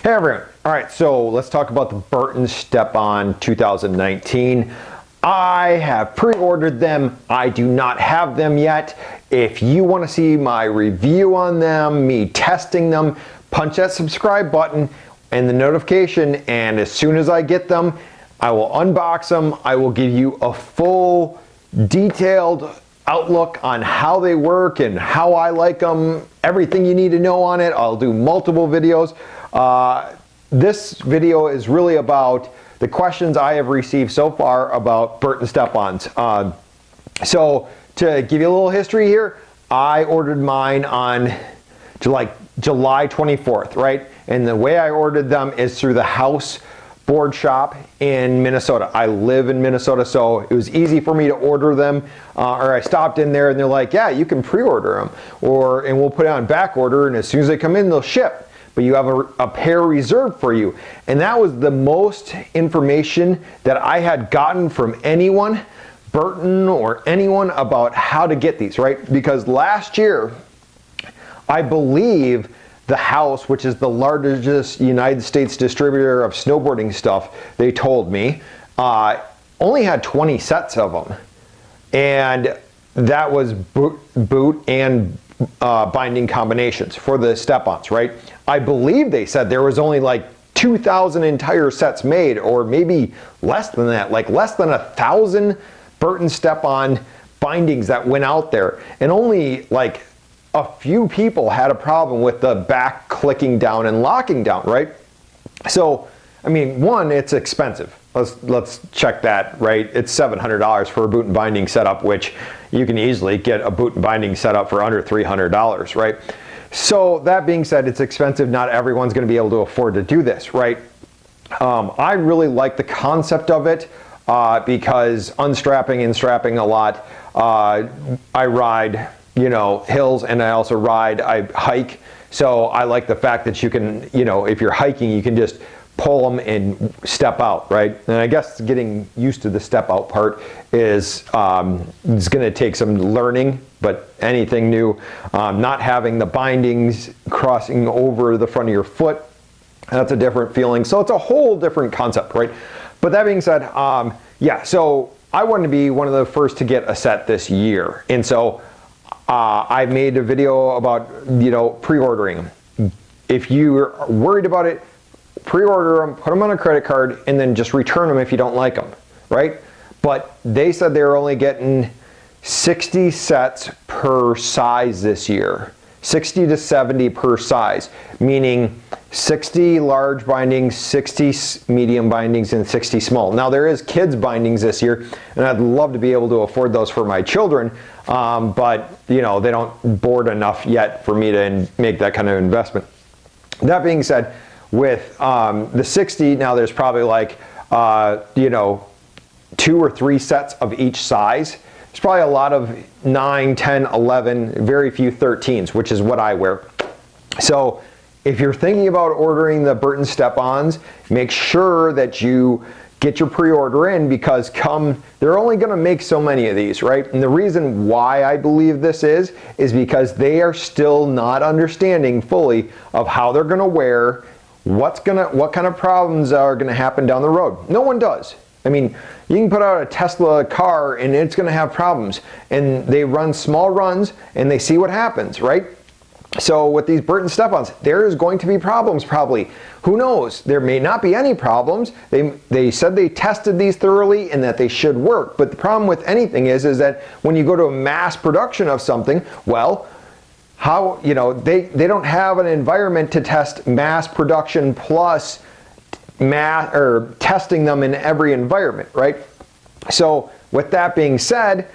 Hey everyone. All right, so let's talk about the Burton Step On 2019. I have pre-ordered them. I do not have them yet. If you want to see my review on them, me testing them, punch that subscribe button and the notification, and as soon as I get them, I will unbox them. I will give you a full detailed outlook on how they work and how I like them, everything you need to know on it. I'll do multiple videos. This video is really about the questions I have received so far about Burton Step Ons. So to give you a little history here, I ordered mine on July 24th, right? And the way I ordered them is through the House board shop in Minnesota. I live in Minnesota, so it was easy for me to order them. Or I stopped in there and they're like, yeah, you can pre-order them, and we'll put it on back order, and as soon as they come in, they'll ship. But you have a pair reserved for you. And that was the most information that I had gotten from anyone, Burton or anyone, about how to get these, right? Because last year, I believe the House, which is the largest United States distributor of snowboarding stuff, they told me, only had 20 sets of them. And that was boot and binding combinations for the step-ons, right? I believe they said there was only like 2,000 entire sets made, or maybe less than that, like less than 1,000 Burton Step-On bindings that went out there. And only like a few people had a problem with the back clicking down and locking down, right? So, I mean, one, it's expensive. Let's check that, right? It's $700 for a boot and binding setup, which you can easily get a boot and binding setup for under $300, right? So that being said, it's expensive. Not everyone's going to be able to afford to do this, right? I really like the concept of it because unstrapping and strapping a lot. I ride, hills, and I hike. So I like the fact that you can, if you're hiking, you can just pull them and step out, right? And I guess getting used to the step out part is going to take some learning, but anything new, not having the bindings crossing over the front of your foot, that's a different feeling. So it's a whole different concept, right? But that being said, yeah, so I wanted to be one of the first to get a set this year. And so I made a video about, pre-ordering them. If you're worried about it, pre-order them, put them on a credit card, and then just return them if you don't like them, right? But they said they're only getting 60 sets per size this year. 60 to 70 per size, meaning 60 large bindings, 60 medium bindings, and 60 small. Now there is kids bindings this year, and I'd love to be able to afford those for my children, but they don't board enough yet for me to make that kind of investment. That being said, with the 60, now there's probably like, 2 or 3 sets of each size. There's probably a lot of 9, 10, 11, very few 13s, which is what I wear. So if you're thinking about ordering the Burton Step-Ons, make sure that you get your pre-order in, because they're only going to make so many of these, right? And the reason why I believe this is because they are still not understanding fully of how they're going to wear, what kind of problems are going to happen down the road. No one does. I mean, you can put out a Tesla car and it's going to have problems, and they run small runs and they see what happens, right? So with these Burton Step-Ons, there is going to be problems probably. Who knows? There may not be any problems. They said they tested these thoroughly and that they should work. But the problem with anything is that when you go to a mass production of something, well, they don't have an environment to test mass production plus testing them in every environment, right? So with that being said,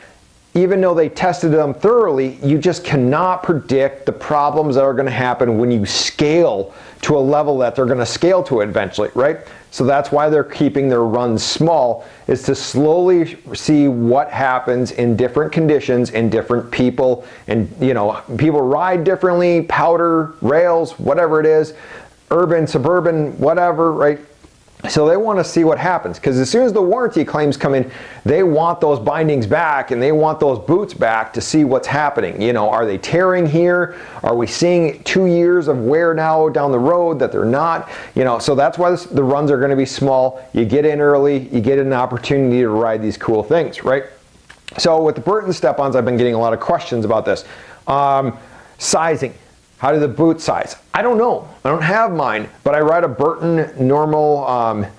even though they tested them thoroughly, you just cannot predict the problems that are going to happen when you scale to a level that they're going to scale to eventually, right? So that's why they're keeping their runs small, is to slowly see what happens in different conditions and different people. And people ride differently, powder, rails, whatever it is, urban, suburban, whatever, right? So they want to see what happens, because as soon as the warranty claims come in, they want those bindings back and they want those boots back to see what's happening. You know, are they tearing here? Are we seeing 2 years of wear now down the road that they're not? You know, so that's why the runs are going to be small. You get in early, you get an opportunity to ride these cool things, right? So with the Burton Step-Ons, I've been getting a lot of questions about this. Sizing. How do the boots size? I don't know. I don't have mine, but I ride a Burton normal, I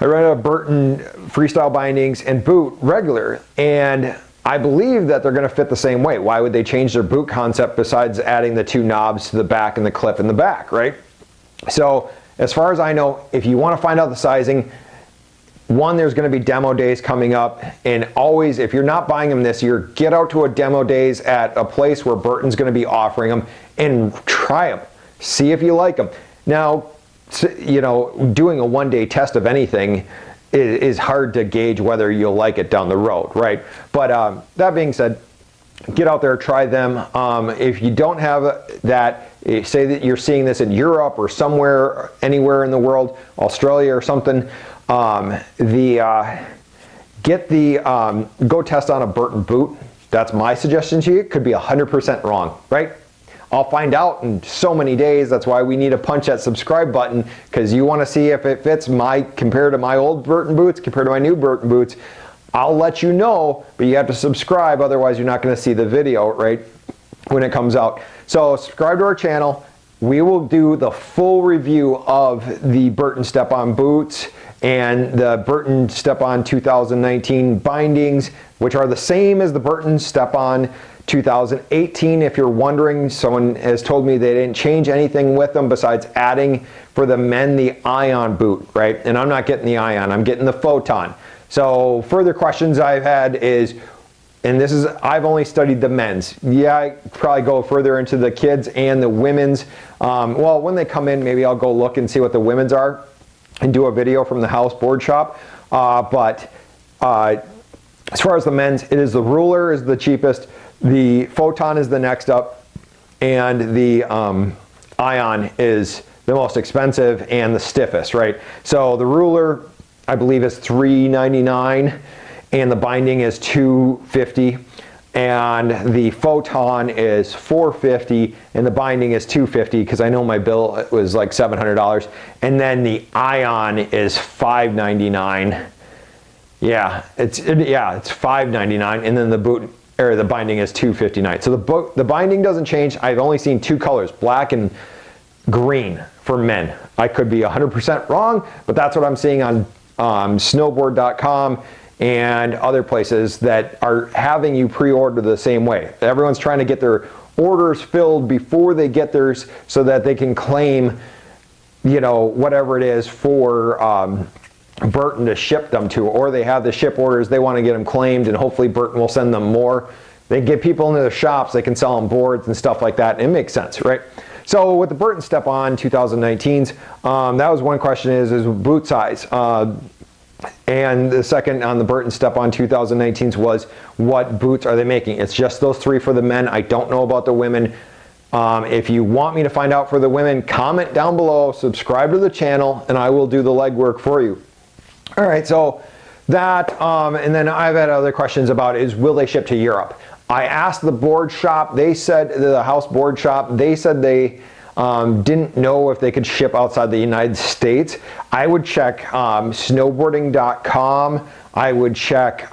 ride a Burton freestyle bindings and boot regular, and I believe that they're going to fit the same way. Why would they change their boot concept besides adding the 2 knobs to the back and the clip in the back, right? So as far as I know, if you want to find out the sizing, one, there's going to be demo days coming up, and always, if you're not buying them this year, get out to a demo days at a place where Burton's going to be offering them and try them. See if you like them. Now, you know, doing a 1-day test of anything is hard to gauge whether you'll like it down the road, right? But that being said, get out there, try them. If you don't have that, say that you're seeing this in Europe or somewhere, anywhere in the world, Australia or something, go test on a Burton boot. That's my suggestion to you. It could be 100% wrong, right? I'll find out in so many days. That's why we need to punch that subscribe button, because you want to see if it fits compared to my old Burton boots, compared to my new Burton boots. I'll let you know, but you have to subscribe, otherwise you're not going to see the video, right, when it comes out. So subscribe to our channel. We will do the full review of the Burton Step-On boots and the Burton Step-On 2019 bindings, which are the same as the Burton Step-On 2018. If you're wondering, someone has told me they didn't change anything with them besides adding for the men the Ion boot, right? And I'm not getting the Ion, I'm getting the Photon. So further questions I've had is, and this is, I've only studied the men's. Yeah, I probably go further into the kids and the women's. Well, when they come in, maybe I'll go look and see what the women's are and do a video from the house board shop. But as far as the men's, it is the Ruler is the cheapest, the Photon is the next up, and the Ion is the most expensive and the stiffest, right? So the Ruler, I believe, is $399, and the binding is $250, and the Photon is $450, and the binding is $250, because I know my bill was like $700, and then the Ion is $599. Yeah, it's $599, and then the boot or the binding is $259. So the binding doesn't change. I've only seen 2 colors, black and green for men. I could be 100% wrong, but that's what I'm seeing on snowboard.com and other places that are having you pre-order the same way. Everyone's trying to get their orders filled before they get theirs so that they can claim, you know, whatever it is for Burton to ship them to, or they have the ship orders, they want to get them claimed, and hopefully Burton will send them more. They get people into the shops, they can sell them boards and stuff like that, and it makes sense, right? So with the Burton Step-On 2019s, that was one question, is boot size. And the second on the Burton Step-On 2019s was, what boots are they making? It's just those 3 for the men. I don't know about the women. If you want me to find out for the women, comment down below, subscribe to the channel, and I will do the legwork for you. All right, so that, and then I've had other questions about is, will they ship to Europe? I asked the board shop, they said, the house board shop, they said they didn't know if they could ship outside the United States. I would check snowboarding.com, I would check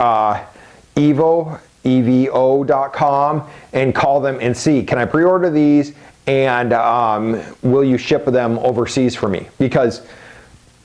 evo.com, and call them and see, can I pre-order these, and will you ship them overseas for me? Because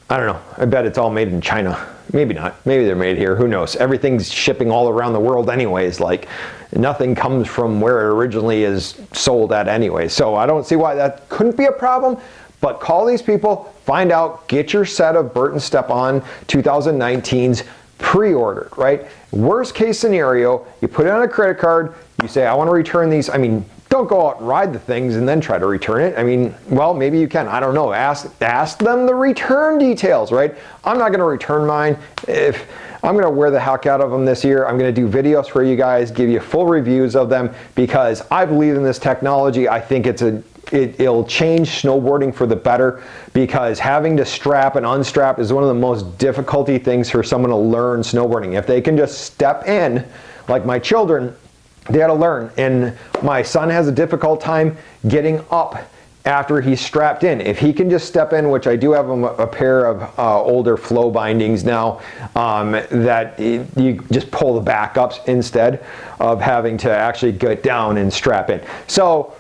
I don't know, I bet it's all made in China. Maybe not, maybe they're made here, who knows? Everything's shipping all around the world anyways, like nothing comes from where it originally is sold at anyway. So I don't see why that couldn't be a problem, but call these people, find out, get your set of Burton Step-On 2019s pre-ordered, right? Worst case scenario, you put it on a credit card, you say, I want to return these. I mean, don't go out and ride the things and then try to return it. I mean, well, maybe you can. I don't know. Ask them the return details, right? I'm not going to return mine. If I'm going to wear the heck out of them this year, I'm going to do videos for you guys, give you full reviews of them, because I believe in this technology. I think it's it'll change snowboarding for the better, because having to strap and unstrap is one of the most difficulty things for someone to learn snowboarding. If they can just step in, like my children, they had to learn. And my son has a difficult time getting up after he's strapped in. If he can just step in, which I do have a pair of older flow bindings now, that you just pull the backups instead of having to actually get down and strap in. So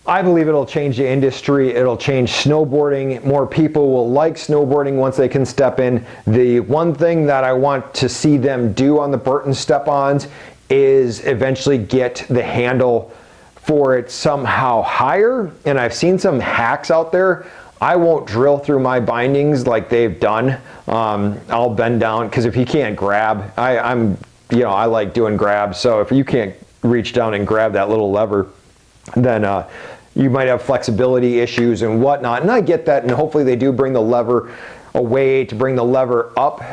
I believe it'll change the industry. It'll change snowboarding. More people will like snowboarding once they can step in. The one thing that I want to see them do on the Burton Step Ons is eventually get the handle for it somehow higher. And I've seen some hacks out there. I won't drill through my bindings like they've done. I'll bend down, because if you can't grab, I like doing grabs. So if you can't reach down and grab that little lever, then you might have flexibility issues and whatnot. And I get that, and hopefully they do bring the lever away to bring the lever up,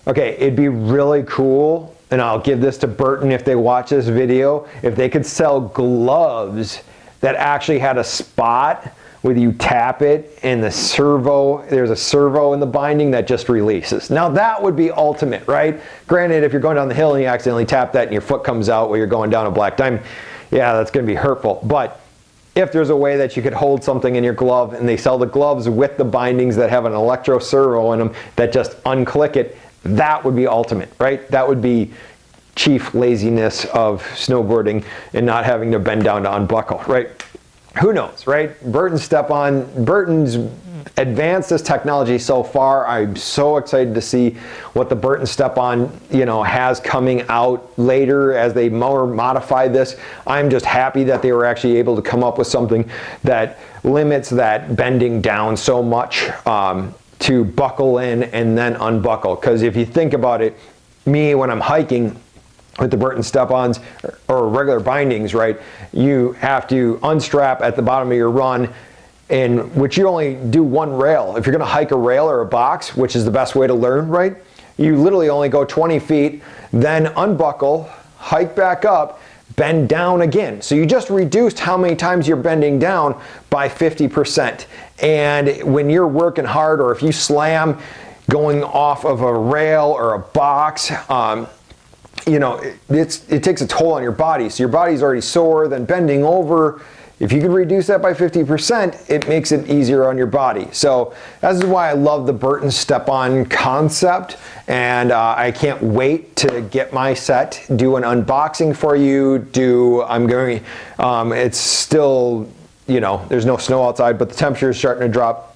Okay, it'd be really cool, and I'll give this to Burton if they watch this video, if they could sell gloves that actually had a spot where you tap it and there's a servo in the binding that just releases. Now that would be ultimate, right? Granted, if you're going down the hill and you accidentally tap that and your foot comes out while you're going down a black diamond, yeah, that's gonna be hurtful. But if there's a way that you could hold something in your glove, and they sell the gloves with the bindings that have an electro servo in them that just unclick it, that would be ultimate, right? That would be chief laziness of snowboarding, and not having to bend down to unbuckle, right? Who knows, right? Burton's advanced this technology so far. I'm so excited to see what the Burton Step On, has coming out later as they more modify this. I'm just happy that they were actually able to come up with something that limits that bending down so much, to buckle in and then unbuckle. Because if you think about it, when I'm hiking with the Burton Step Ons or regular bindings, right, you have to unstrap at the bottom of your run, in which you only do one rail. If you're gonna hike a rail or a box, which is the best way to learn, right, you literally only go 20 feet, then unbuckle, hike back up, bend down again. So you just reduced how many times you're bending down by 50%. And when you're working hard, or if you slam going off of a rail or a box, it takes a toll on your body. So your body's already sore, then bending over. If you can reduce that by 50%, it makes it easier on your body. So this is why I love the Burton Step On concept, and I can't wait to get my set, do an unboxing for you. It's still, there's no snow outside, but the temperature is starting to drop.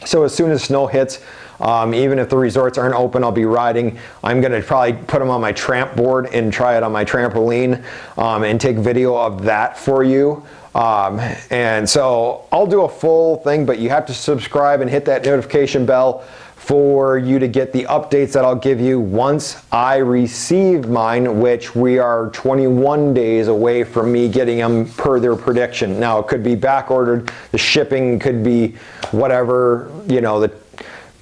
So as soon as snow hits, even if the resorts aren't open, I'll be riding. I'm gonna probably put them on my tramp board and try it on my trampoline, and take video of that for you. And so I'll do a full thing, but you have to subscribe and hit that notification bell for you to get the updates that I'll give you once I receive mine, which we are 21 days away from me getting them per their prediction. Now it could be back ordered, the shipping could be whatever,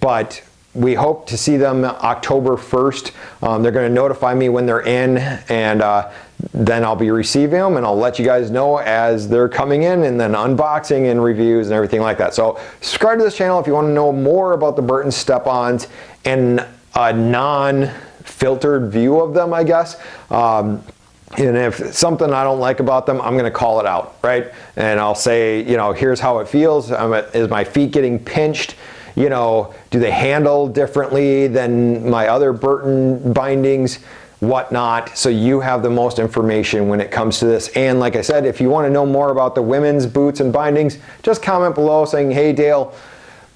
but we hope to see them October 1st. They're going to notify me when they're in, and then I'll be receiving them, and I'll let you guys know as they're coming in, and then unboxing and reviews and everything like that. So subscribe to this channel if you want to know more about the Burton Step Ons and a non-filtered view of them, I guess. And if something I don't like about them, I'm going to call it out, right? And I'll say, here's how it feels. Is my feet getting pinched? Do they handle differently than my other Burton bindings, whatnot? So you have the most information when it comes to this. And like I said, if you want to know more about the women's boots and bindings, just comment below saying, hey Dale,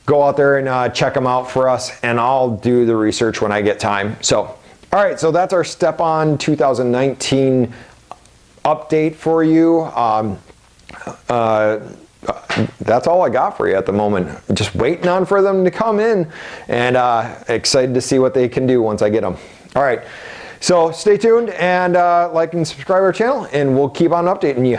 go out there and check them out for us, and I'll do the research when I get time. So, all right, so that's our Step On 2019 update for you. That's all I got for you at the moment. Just waiting on for them to come in, and excited to see what they can do once I get them. All right, so stay tuned and like and subscribe our channel, and we'll keep on updating you.